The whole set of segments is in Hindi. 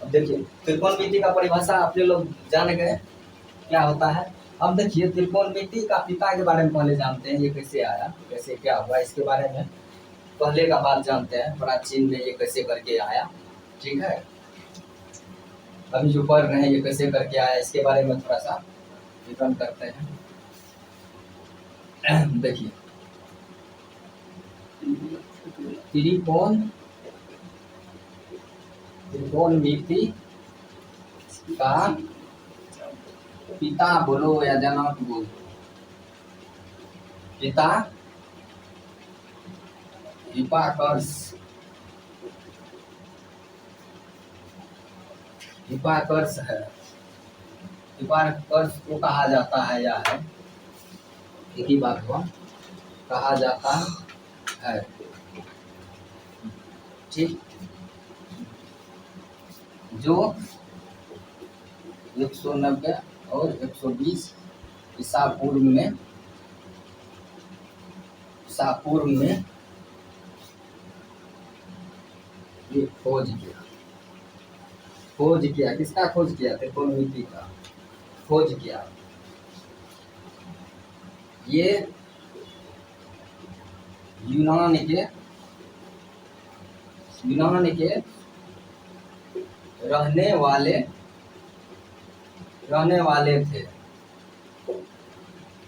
अब देखिए त्रिकोणमिति का परिभाषा आपने लोग जान गए क्या होता है। अब देखिए त्रिकोणमिति का पिता के बारे में पहले जानते हैं, ये कैसे आया, कैसे क्या हुआ, इसके बारे में पहले का बात जानते हैं। प्राचीन में ये कैसे करके आया, ठीक है। अभी जो पढ़ रहे हैं ये कैसे करके आया, इसके बारे में थोड़ा सा विवरण करते हैं। देखिए त्रिकोणमिति का पिता बोलो या जनक बोलो, पिता हिप्पार्कस है। हिप्पार्कस को कहा जाता है या है, एक ही बात को कहा जाता है, ठीक। जो 190 और 120 ईसा पूर्व में ये खोज किया। किसका खोज किया? त्रिकोणमिति का खोज किया। ये यूनान के रहने वाले थे,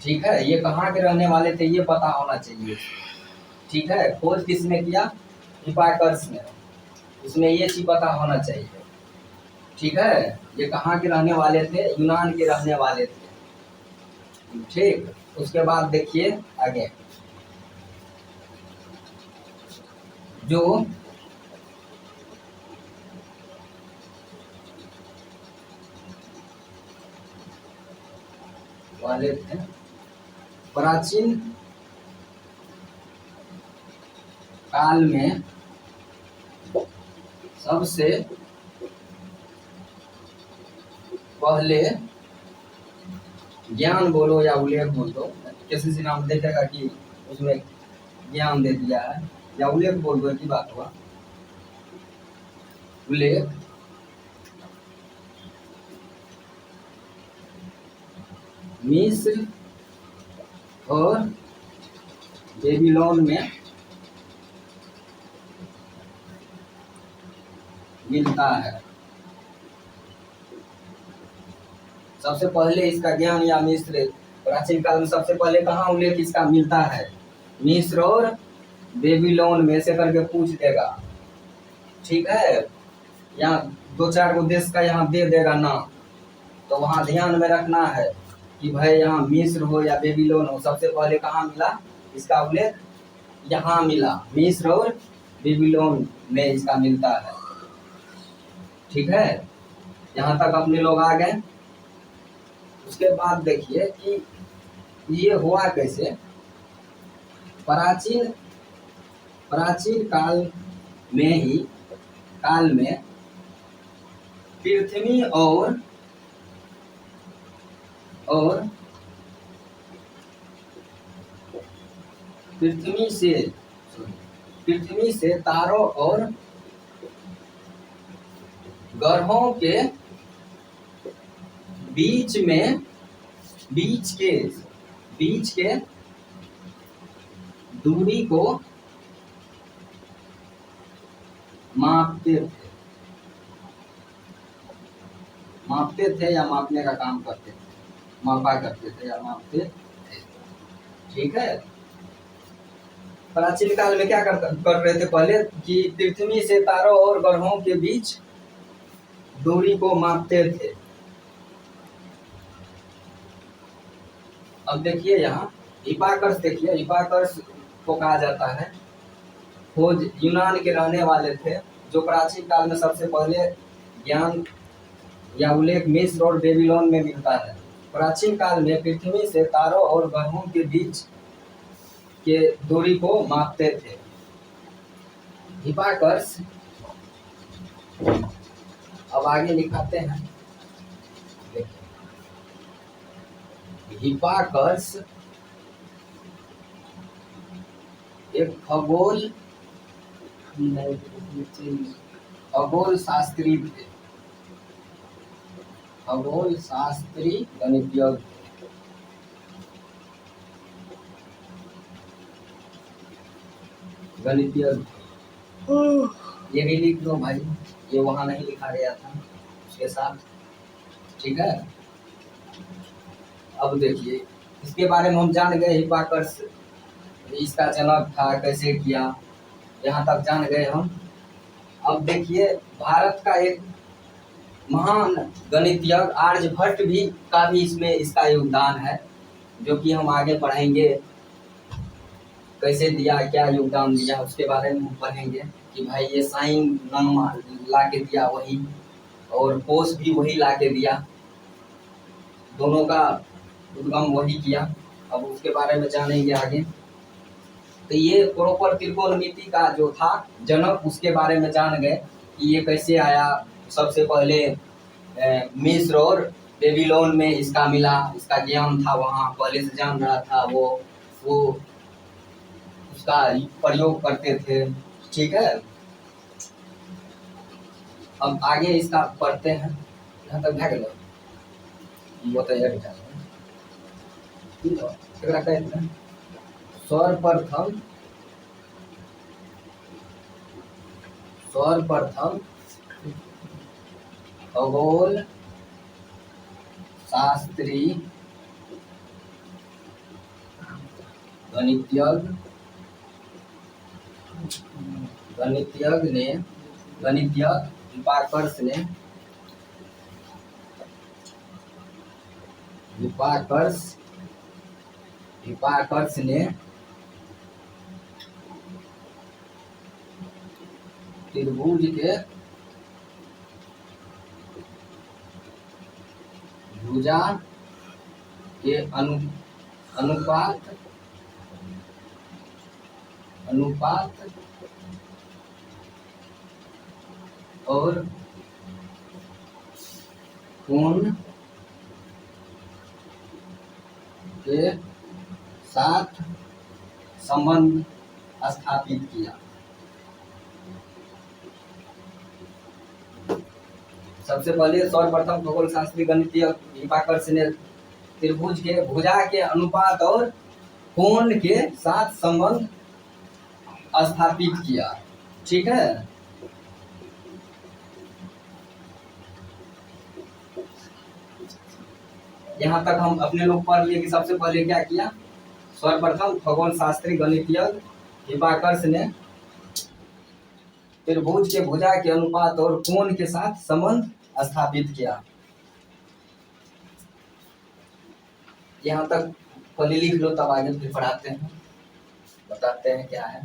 ठीक है। ये कहाँ के रहने वाले थे ये पता होना चाहिए, ठीक है। खोज किसने किया? हिप्पार्कस ने। उसमें ये चीज पता होना चाहिए, ठीक है। ये कहाँ के रहने वाले थे? यूनान के रहने वाले थे, ठीक। उसके बाद देखिए आगे, जो वाले थे प्राचीन काल में सबसे पहले ज्ञान बोलो या उल्लेख बोलो, किसी से नाम देखेगा कि उसमें ज्ञान दे दिया है, या उल्लेख बोल दो, की बात हुआ। उल्लेख मिस्र और बेबीलोन में मिलता है। सबसे पहले इसका ज्ञान या मिस्र, प्राचीन काल में सबसे पहले कहाँ उल्लेख इसका मिलता है? मिस्र और बेबीलोन में से करके पूछ देगा, ठीक है। यहाँ 2-4 देश का यहाँ दे देगा नाम, तो वहाँ ध्यान में रखना है कि भाई यहाँ मिस्र हो या बेबीलोन हो, सबसे पहले कहाँ मिला इसका उल्लेख? यहाँ मिला, मिस्र और बेबीलोन में इसका मिलता है, ठीक है। यहाँ तक अपने लोग आ गए। उसके बाद देखिए कि ये हुआ कैसे। प्राचीन काल में पृथ्वी और पृथ्वी से तारों और ग्रहों के बीच के दूरी को मापते थे या मापने का काम करते थे, मापा करते थे या मापते थे, ठीक है। प्राचीन काल में क्या कर रहे थे पहले कि पृथ्वी से तारों और ग्रहों के बीच दूरी को मापते थे। अब देखिए यहाँ हिप्पार्कस, देखिए हिप्पार्कस को कहा जाता है खोज यूनान के रहने वाले थे, जो प्राचीन काल में सबसे पहले ज्ञान या उल्लेख मिस्र और बेबीलोन में मिलता है। प्राचीन काल में पृथ्वी से तारों और ग्रहों के बीच के दूरी को मापते थे। हिप्पार्कस, अब आगे लिखाते हैं। हिप्पार्कस एक खगोल शास्त्री थे, खगोल शास्त्री गणितीय। गणितीय ये भी लिख दो भाई, ये वहां नहीं लिखा गया था उसके साथ, ठीक है। अब देखिए इसके बारे में हम जान गए, हिप्पार्कस इसका जनक था, कैसे किया, यहाँ तक जान गए हम। अब देखिए भारत का एक महान गणितज्ञ आर्यभट्ट भी का भी इसमें इसका योगदान है, जो कि हम आगे पढ़ेंगे कैसे दिया, क्या योगदान दिया, उसके बारे में हम पढ़ेंगे कि भाई ये साइन नाम ला के दिया वही, और कोस भी वही ला के दिया, दोनों का उद्गम वही किया। अब उसके बारे में जानेंगे आगे। तो ये प्रॉपर त्रिकोणमिति का जो था जनक, उसके बारे में जान गए कि ये कैसे आया। सबसे पहले मिस्र और बेबीलोन में इसका मिला, इसका ज्ञान था वहाँ, पहले से जान रहा था वो उसका प्रयोग करते थे, ठीक है। अब आगे इसका पढ़ते हैं, यहाँ तक भाग लो वो तैयारी कर सर्वप्रथम खगोल शास्त्री गणितज्ञ हिप्पार्कस ने त्रिभुज के भुजा के अनुपात और कोण के साथ संबंध स्थापित किया। सबसे पहले सर्वप्रथम खगोल शास्त्री गणितीय हिप्पार्कस ने त्रिभुज के भुजा के अनुपात और कोण के साथ संबंध स्थापित किया, ठीक है। यहाँ तक हम अपने लोग पढ़ लिए कि सबसे पहले क्या किया, सर्वप्रथम खगोल शास्त्री गणितीय हिप्पार्कस ने त्रिभुज के भुजा के अनुपात और कोण के साथ संबंध स्थापित किया। यहाँ तक पहले लिख लो, तब आगे फिर पढ़ाते हैं, बताते हैं क्या है।